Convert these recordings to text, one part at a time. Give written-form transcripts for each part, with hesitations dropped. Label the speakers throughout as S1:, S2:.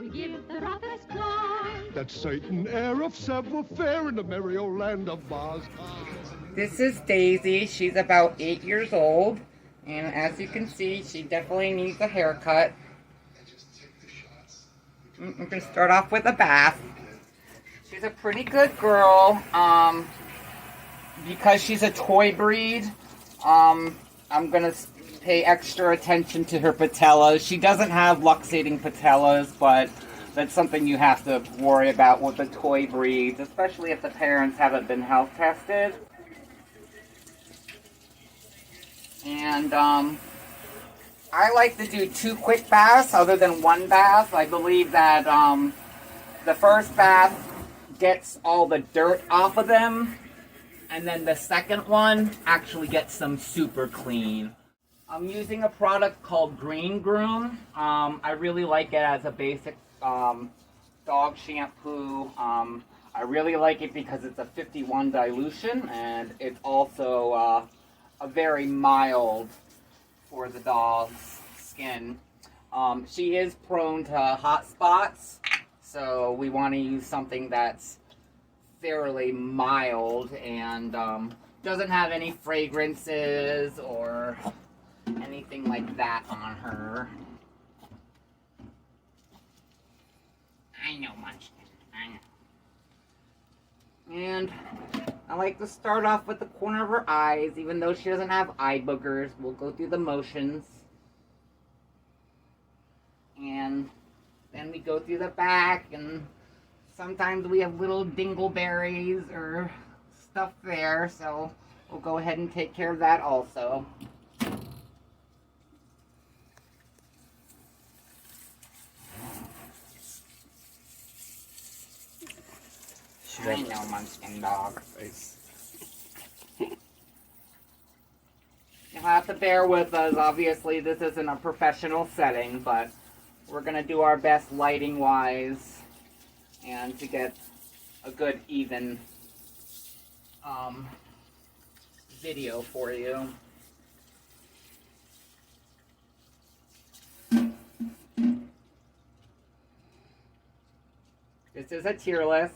S1: we give the roughest claws.
S2: That's Satan, heir of savoir-faire in the merry old land of Oz.
S3: This is Daisy. She's about 8 years old. And as you can see, she definitely needs a haircut. We're going to start off with a bath. She's a pretty good girl. Because she's a toy breed, I'm going to pay extra attention to her patellas. She doesn't have luxating patellas, but that's something you have to worry about with the toy breeds, especially if the parents haven't been health tested. And I like to do 2 quick baths other than 1 bath. I believe that the first bath gets all the dirt off of them, and then the second one actually gets them super clean. I'm using a product called Green Groom. I really like it as a basic dog shampoo. I really like it because it's a 51 dilution, and it's also a very mild for the dog's skin. She is prone to hot spots, so we want to use something that's fairly mild and doesn't have any fragrances or anything like that on her. I know, Munchkin. I know. And I like to start off with the corner of her eyes, even though she doesn't have eye boogers. We'll go through the motions. And then we go through the back, and sometimes we have little dingleberries or stuff there, so we'll go ahead and take care of that also. I know, Munchkin dog. You'll have to bear with us. Obviously, this isn't a professional setting, but we're going to do our best lighting-wise and to get a good, even video for you. This is a tearless.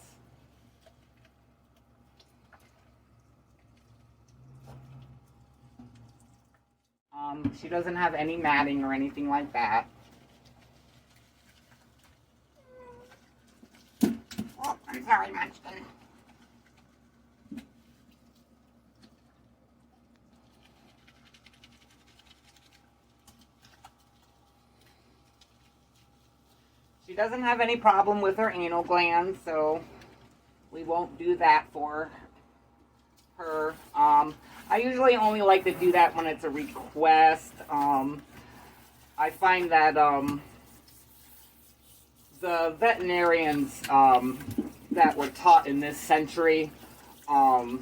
S3: She doesn't have any matting or anything like that. Oh, I'm sorry, Munchkin. She doesn't have any problem with her anal glands, so we won't do that for her. I usually only like to do that when it's a request. I find that the veterinarians that were taught in this century are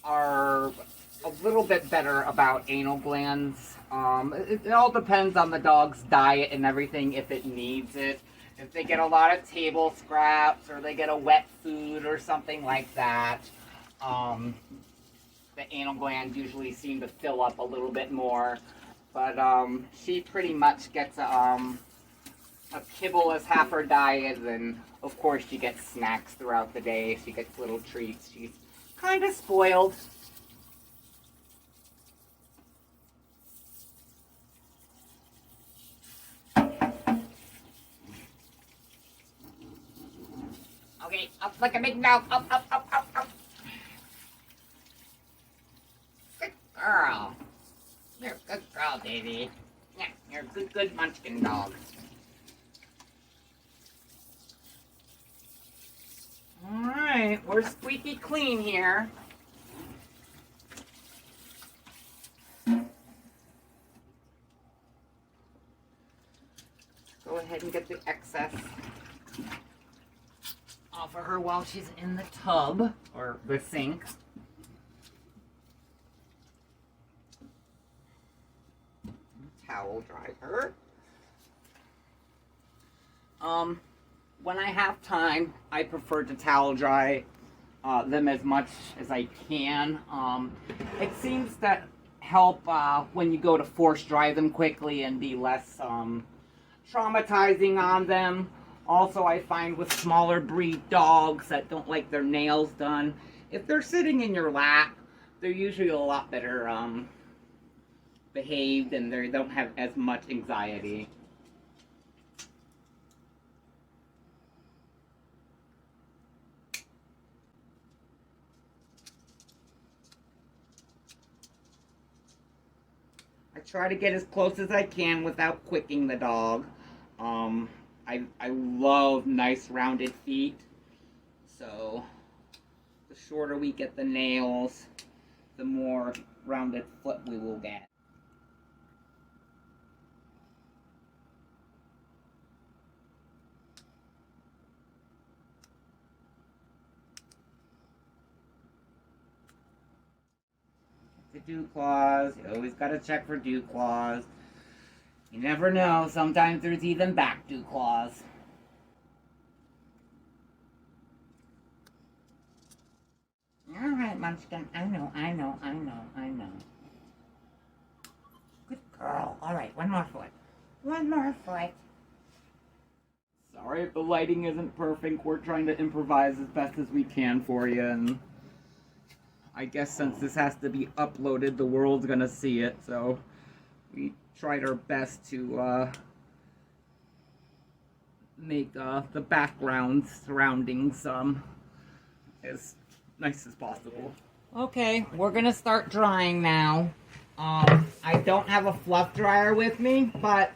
S3: a little bit better about anal glands. It all depends on the dog's diet and everything, if it needs it. If they get a lot of table scraps or they get a wet food or something like that, the anal glands usually seem to fill up a little bit more. But she pretty much gets a kibble as half her diet, and of course she gets snacks throughout the day. She gets little treats. She's kind of spoiled. Okay, up like a big dog. Up, up, up, up, up. Good girl. You're a good girl, baby. Yeah, you're a good, good Munchkin dog. Alright, we're squeaky clean here. Go ahead and get the excess off of her while she's in the tub, or the sink. Towel dry her. When I have time, I prefer to towel dry them as much as I can. It seems to help when you go to force dry them quickly and be less traumatizing on them. Also, I find with smaller breed dogs that don't like their nails done, if they're sitting in your lap, they're usually a lot better behaved and they don't have as much anxiety. I try to get as close as I can without quicking the dog. I love nice rounded feet, so the shorter we get the nails, the more rounded foot we will get. The dew claws, you always gotta check for dew claws. You never know, sometimes there's even back dew claws. Alright, Munchkin, I know. Good girl. Alright, one more foot. One more foot. Sorry if the lighting isn't perfect. We're trying to improvise as best as we can for you, and I guess since this has to be uploaded, the world's gonna see it, so we tried our best to make the background surroundings as nice as possible. Okay, we're gonna start drying now. I don't have a fluff dryer with me, but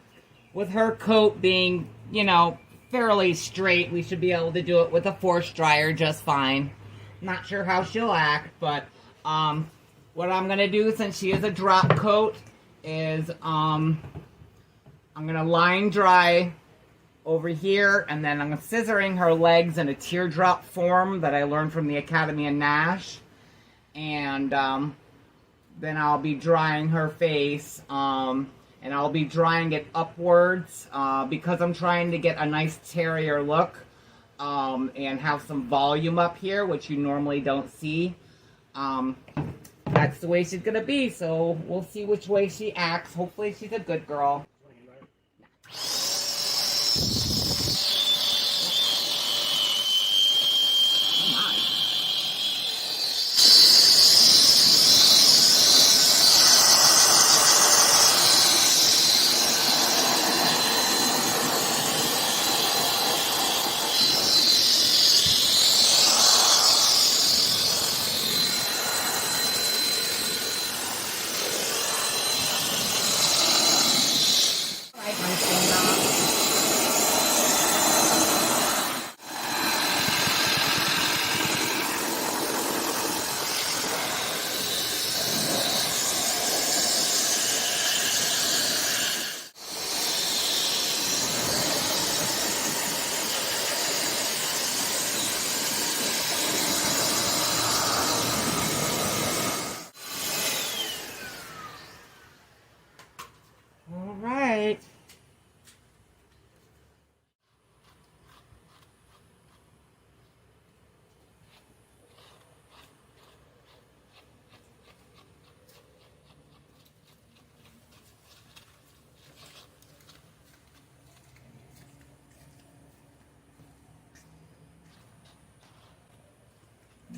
S3: with her coat being, you know, fairly straight, we should be able to do it with a force dryer just fine. Not sure how she'll act, but what I'm gonna do, since she is a drop coat, is I'm gonna line dry over here, and then I'm scissoring her legs in a teardrop form that I learned from the Academy of Nash, and then I'll be drying her face, and I'll be drying it upwards because I'm trying to get a nice terrier look and have some volume up here, which you normally don't see. That's the way she's gonna be, so we'll see which way she acts. Hopefully she's a good girl.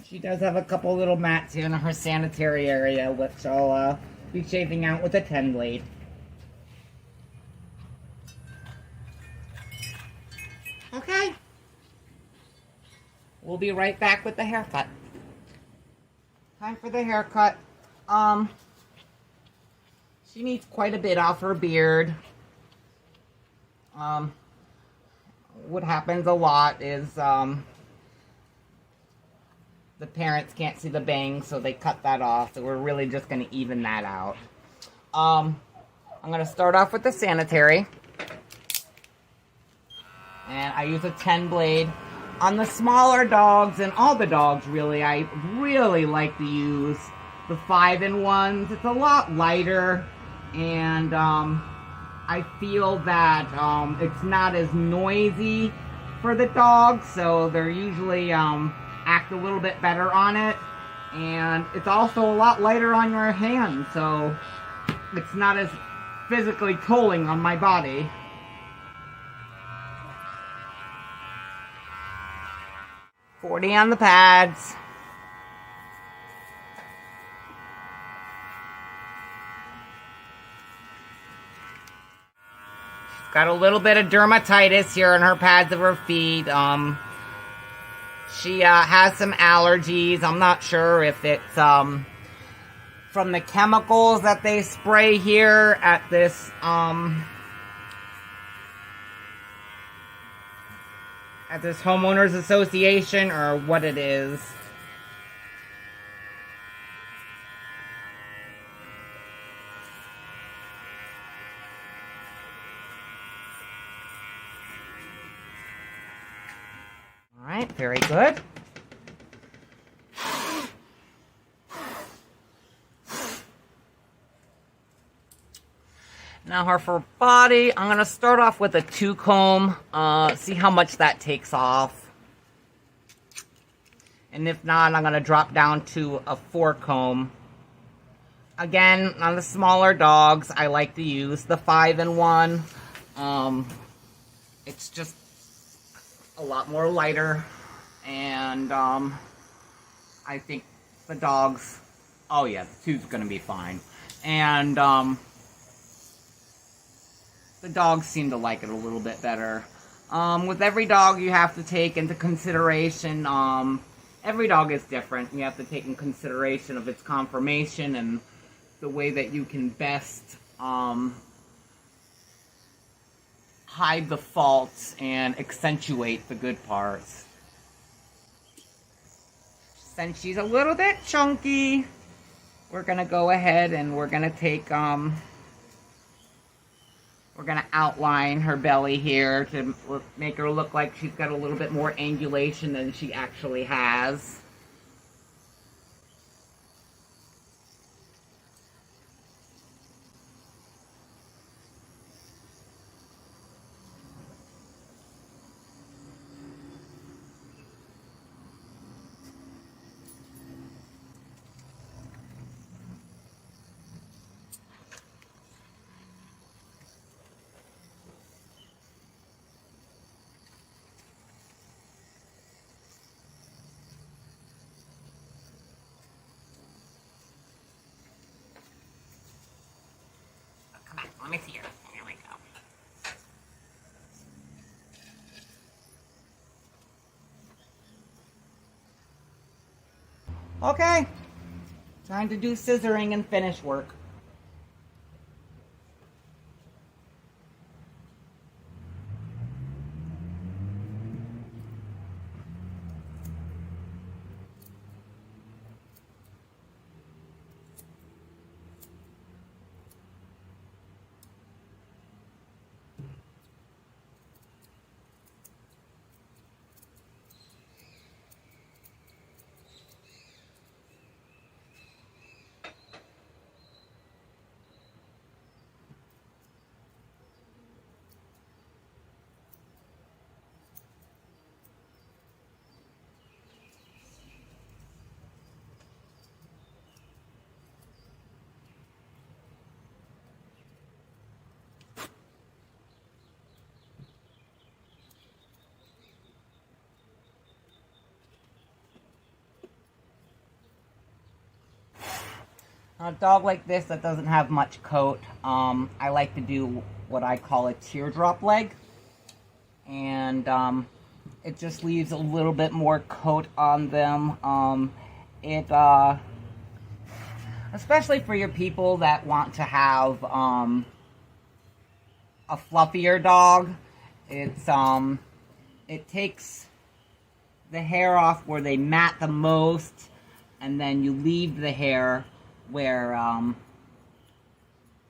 S3: She does have a couple little mats here in her sanitary area, which I'll be shaving out with a 10 blade. Okay. We'll be right back with the haircut. Time for the haircut. She needs quite a bit off her beard. What happens a lot is, the parents can't see the bangs, so they cut that off. So we're really just going to even that out. I'm going to start off with the sanitary. And I use a 10 blade. On the smaller dogs, and all the dogs really, I really like to use the 5-in-1s. It's a lot lighter, and I feel that it's not as noisy for the dogs, so they're usually act a little bit better on it, and it's also a lot lighter on your hands, so it's not as physically tolling on my body. 40 on the pads. She's got a little bit of dermatitis here on her pads of her feet. She has some allergies. I'm not sure if it's from the chemicals that they spray here at this homeowners association, or what it is. All right, very good. Now her for body, I'm going to start off with a 2-comb, see how much that takes off. And if not, I'm going to drop down to a 4-comb. Again, on the smaller dogs, I like to use the 5-in-1. It's just a lot more lighter, and I think the dogs, oh yeah, the 2's going to be fine. And the dogs seem to like it a little bit better. With every dog, you have to take into consideration, every dog is different. You have to take in consideration of its conformation and the way that you can best hide the faults and accentuate the good parts. Since she's a little bit chunky, we're gonna go ahead and we're gonna take, we're gonna outline her belly here to make her look like she's got a little bit more angulation than she actually has. Let me see her. Here we go. Okay. Time to do scissoring and finish work. A dog like this that doesn't have much coat, I like to do what I call a teardrop leg. And it just leaves a little bit more coat on them. Especially for your people that want to have a fluffier dog, it takes the hair off where they mat the most, and then you leave the hair where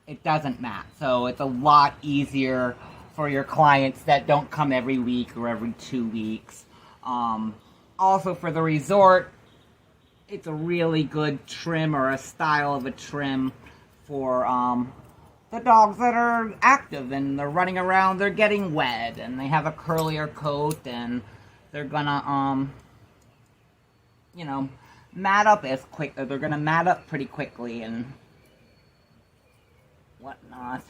S3: it doesn't mat. So it's a lot easier for your clients that don't come every week or every 2 weeks. Also for the resort, it's a really good trim, or a style of a trim for the dogs that are active and they're running around, they're getting wet, and they have a curlier coat, and they're gonna you know, mat up as quick. They're gonna mat up pretty quickly and whatnot.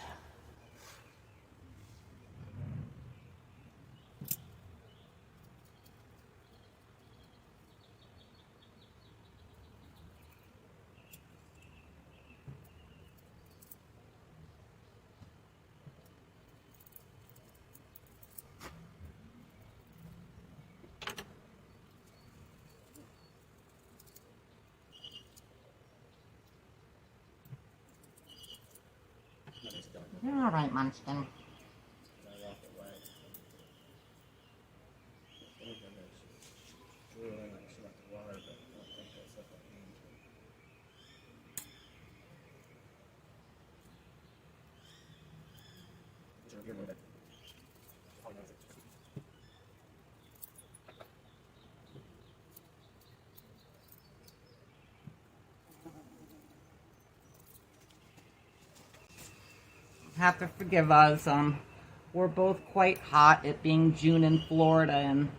S3: You're all right, Munchkin. Have to forgive us. We're both quite hot, it being June in Florida, and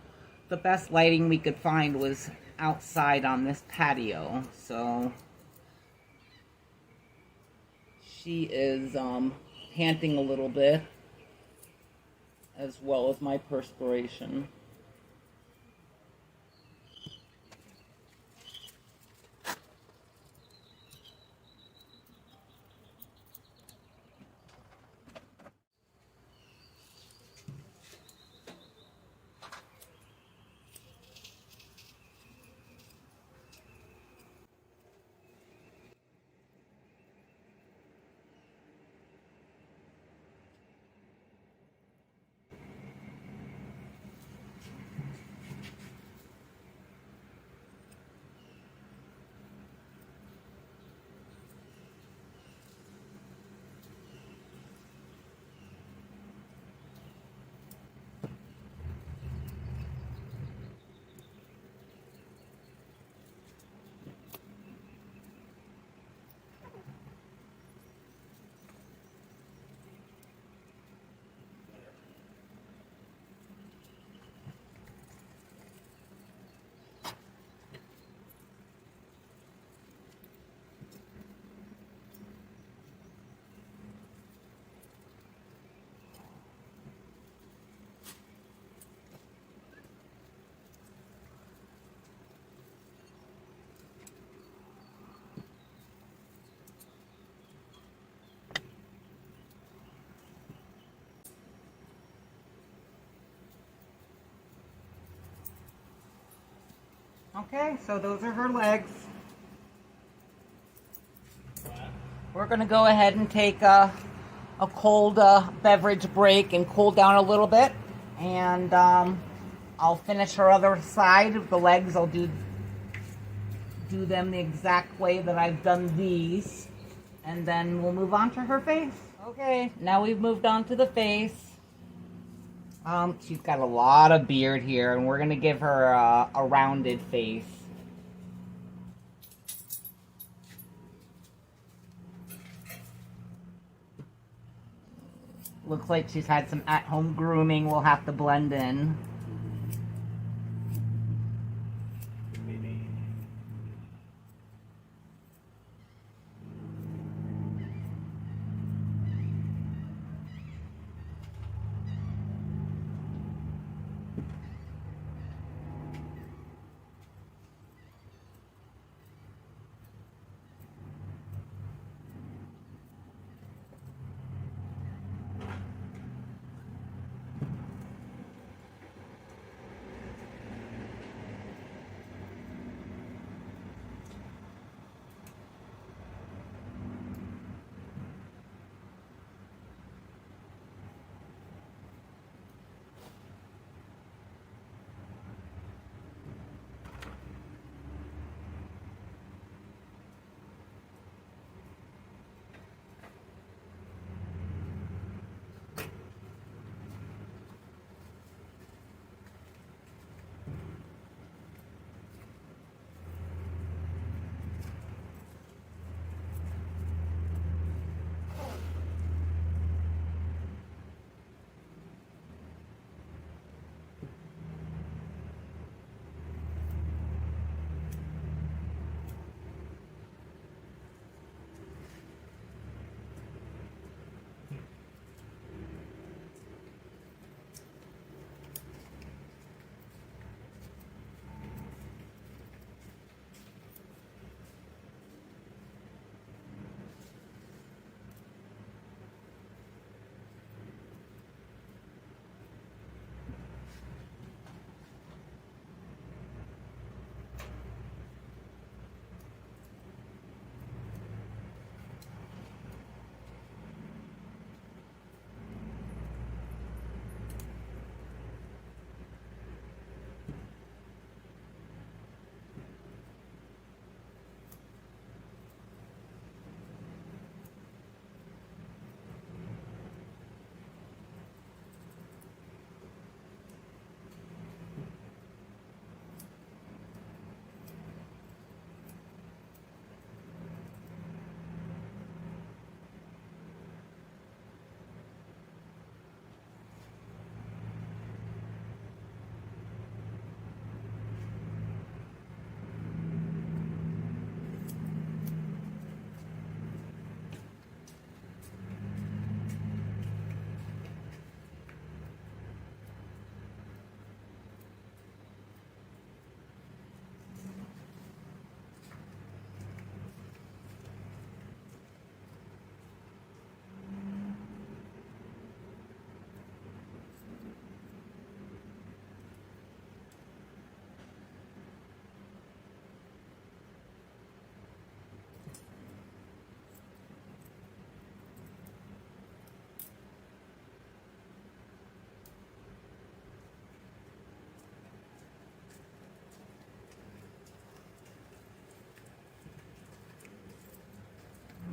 S3: the best lighting we could find was outside on this patio. So she is panting a little bit, as well as my perspiration. Okay, so those are her legs. We're going to go ahead and take a cold beverage break and cool down a little bit. And I'll finish her other side. The legs, I'll do them the exact way that I've done these. And then we'll move on to her face. Okay, now we've moved on to the face. She's got a lot of beard here, and we're going to give her a rounded face. Looks like she's had some at-home grooming. We'll have to blend in.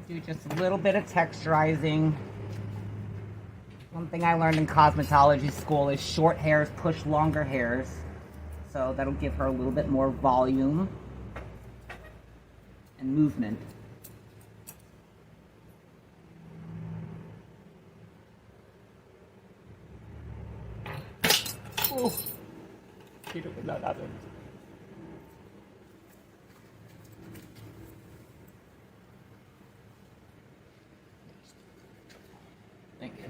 S3: Do just a little bit of texturizing. One thing I learned in cosmetology school is short hairs push longer hairs. So that'll give her a little bit more volume and movement. Oh, thank you.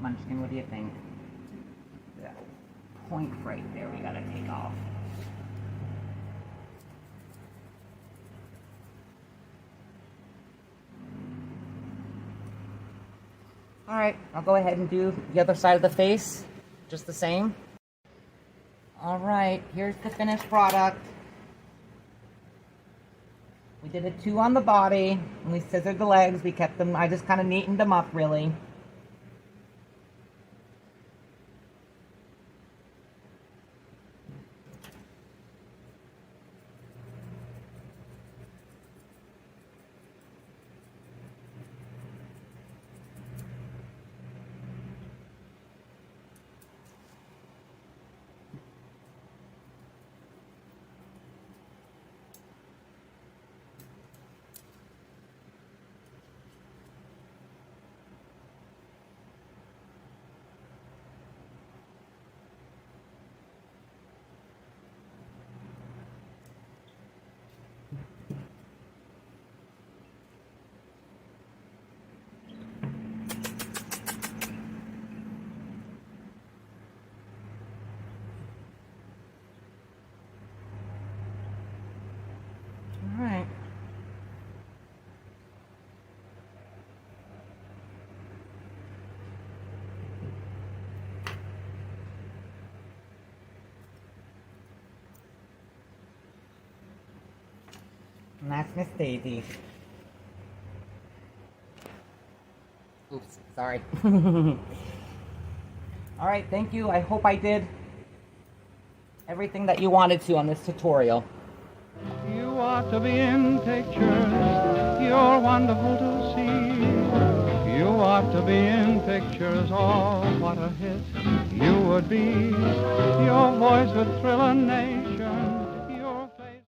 S3: Munchkin, what do you think? That point right there we gotta take off. Alright, I'll go ahead and do the other side of the face, just the same. Alright, here's the finished product. We did a 2 on the body, and we scissored the legs. We kept them, I just kind of neatened them up, really. Alright. And that's Miss Daisy. Oops, sorry. Alright, thank you. I hope I did everything that you wanted to on this tutorial.
S2: You ought to be in pictures. You're wonderful to see. You ought to be in pictures. Oh, what a hit you would be. Your voice would thrill a nation.